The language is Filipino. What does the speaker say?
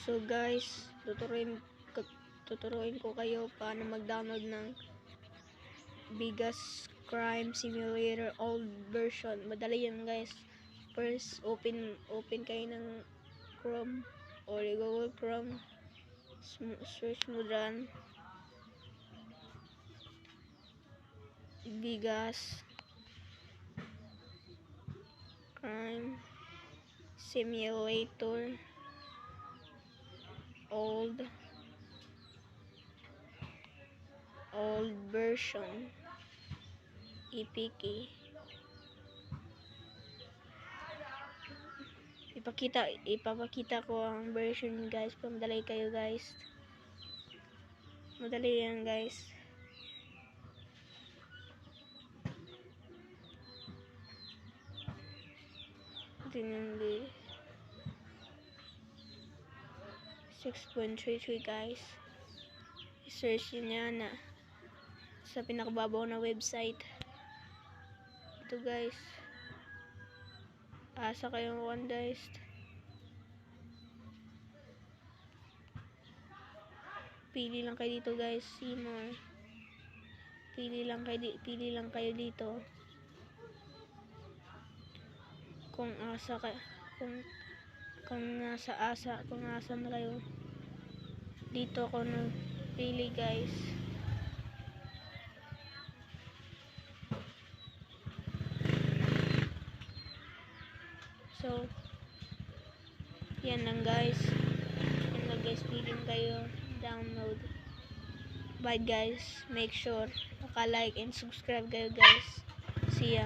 So guys, tuturuin ko kayo paano mag-download ng Vegas Crime Simulator old version. Madali yan guys. First, open kayo ng Chrome or Google Chrome. Search mo dyan Vegas Crime Simulator old version EPK. Ipapakita ko ang version guys. Pamadali kayo guys. Madali yan guys. Tinindi 6.33 guys. I-search niya na sa pinakababaw na website. Ito guys. Asa kayong one guys. Pili lang kayo dito guys. See more. Pili lang kayo dito. Kung asa na kayo. Dito ako nagpili guys. So, yan lang guys. Pili kayo. Download. Bye guys. Make sure naka-like and subscribe kayo guys. See ya.